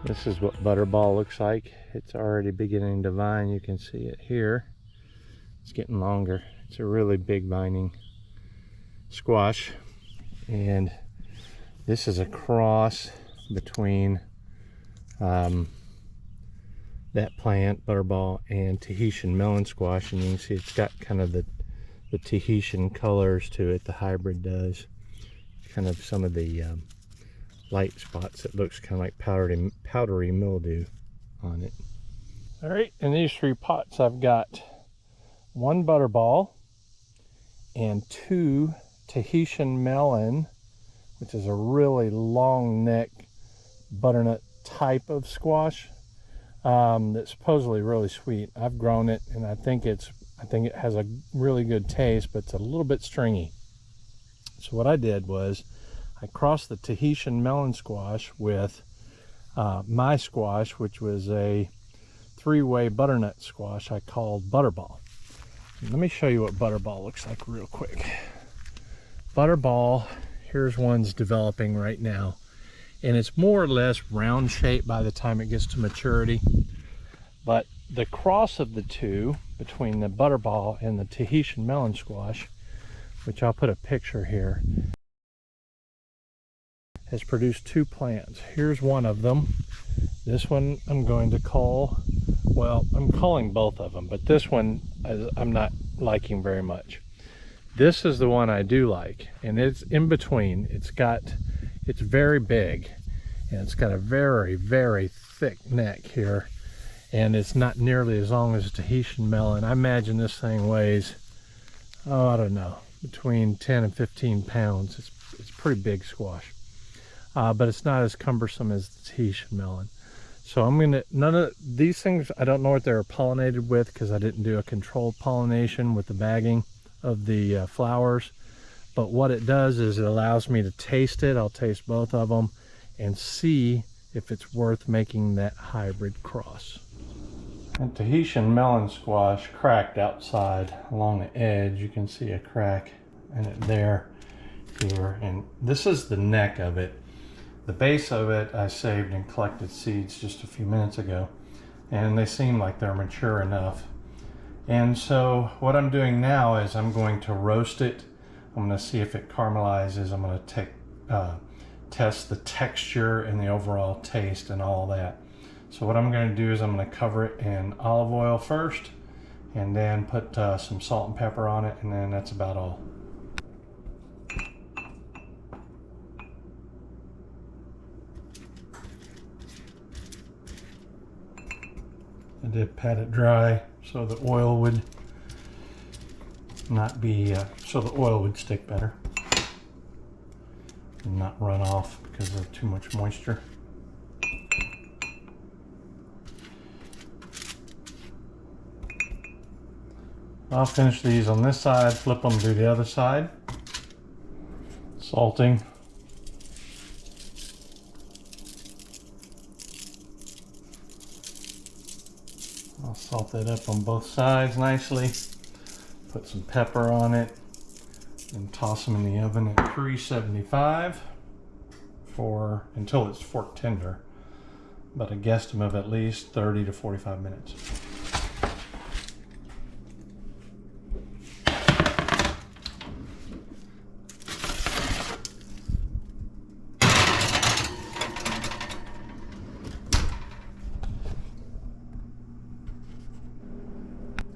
This is what butterball looks like. It's already beginning to vine. You can see it here. It's getting longer. It's a really big vining squash. And this is a cross between that plant, butterball, and Tahitian melon squash. And you can see it's got kind of the Tahitian colors to it. The hybrid does. Kind of some of the light spots. It looks kind of like powdery mildew on it. All right, in these 3 pots I've got 1 butterball and 2 Tahitian melon, which is a really long neck butternut type of squash that's supposedly really sweet. I've grown it and I think it has a really good taste, but it's a little bit stringy. So what I did was I crossed the Tahitian melon squash with my squash, which was a 3-way butternut squash I called Butterball. Let me show you what Butterball looks like real quick. Butterball, here's one's developing right now. And it's more or less round shape by the time it gets to maturity. But the cross of the two, between the Butterball and the Tahitian melon squash, which I'll put a picture here, has produced 2 plants. Here's one of them. This one I'm going to call, well, I'm calling both of them, but this one I'm not liking very much. This is the one I do like, and it's in between. It's very big, and it's got a very, very thick neck here, and it's not nearly as long as a Tahitian melon. I imagine this thing weighs, oh, I don't know, between 10 and 15 pounds. It's a pretty big squash. But it's not as cumbersome as the Tahitian melon. So none of these things, I don't know what they're pollinated with because I didn't do a controlled pollination with the bagging of the flowers. But what it does is it allows me to taste it. I'll taste both of them and see if it's worth making that hybrid cross. And Tahitian melon squash cracked outside along the edge. You can see a crack in it there, here, and this is the neck of it. The base of it I saved and collected seeds just a few minutes ago, and they seem like they're mature enough. And so what I'm doing now is I'm going to roast it. I'm going to see if it caramelizes. I'm going to test the texture and the overall taste and all that. So what I'm going to do is I'm going to cover it in olive oil first, and then put some salt and pepper on it, and then that's about all. I did pat it dry so the oil would not be, so the oil would stick better and not run off because of too much moisture. I'll finish these on this side, flip them to the other side. Salting. I'll salt that up on both sides nicely. Put some pepper on it and toss them in the oven at 375 until it's fork tender. But a guesstimate of at least 30 to 45 minutes.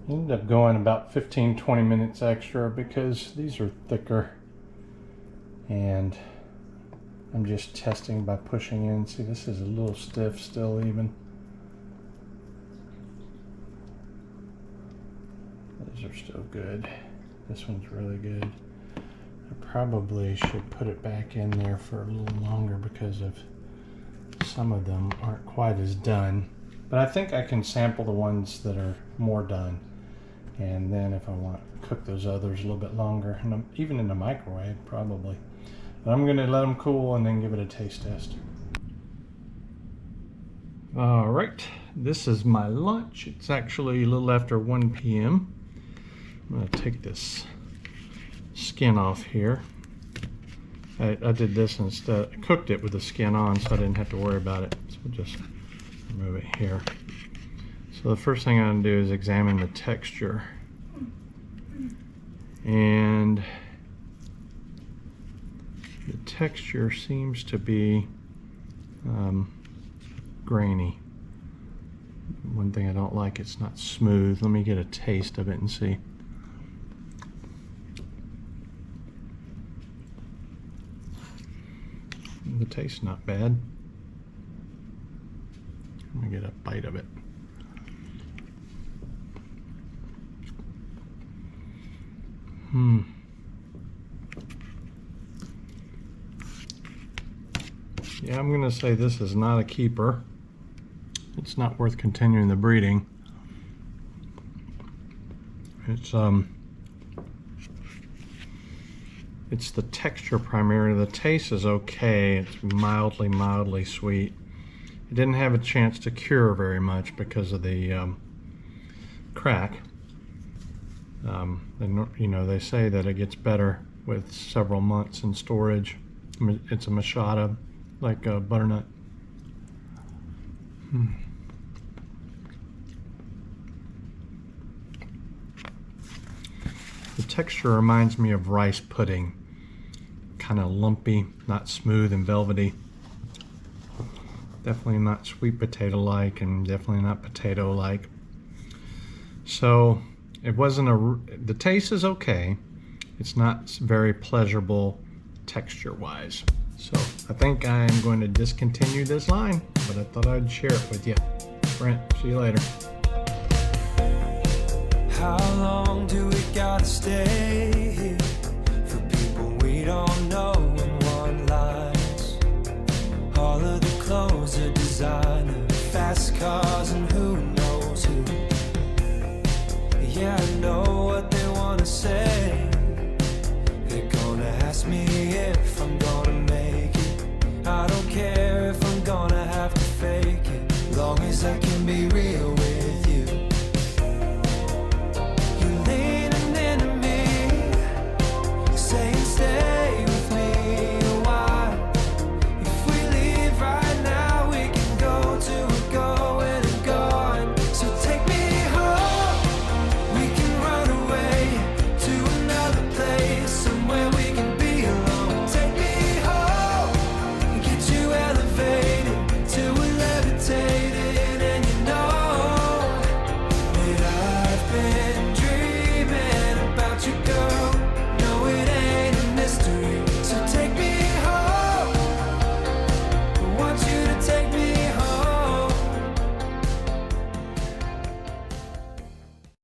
Ended up going about 15-20 minutes extra because these are thicker, and I'm just testing by pushing in. See, this is a little stiff still even. These are still good. This one's really good. I probably should put it back in there for a little longer because of some of them aren't quite as done. But I think I can sample the ones that are more done. And then if I want to cook those others a little bit longer, and even in the microwave probably. But I'm going to let them cool and then give it a taste test. All right, this is my lunch. It's actually a little after 1 p.m. I'm going to take this skin off here. I did this instead. I cooked it with the skin on so I didn't have to worry about it. It's I'll just remove it here. So the first thing I'm going to do is examine the texture. And the texture seems to be grainy. One thing I don't like, it's not smooth. Let me get a taste of it and see. The taste's not bad. Let me get a bite of it. Yeah, I'm gonna say this is not a keeper. It's not worth continuing the breeding. It's the texture primarily. The taste is okay. It's mildly sweet. It didn't have a chance to cure very much because of the crack. You know, they say that it gets better with several months in storage. It's a machata, like a butternut. The texture reminds me of rice pudding. Kind of lumpy, not smooth and velvety. Definitely not sweet potato-like, and definitely not potato-like. So it wasn't the taste is okay. It's not very pleasurable texture-wise. So I think I'm going to discontinue this line, but I thought I'd share it with you. Brent, see you later. How long do we gotta stay here for people we don't know and want lies? All of the clothes are designer, fast cars and who knows who. Yeah, I know what they wanna say. They're gonna ask me if I'm gonna make it. I don't care if I'm gonna have to fake it, long as I can be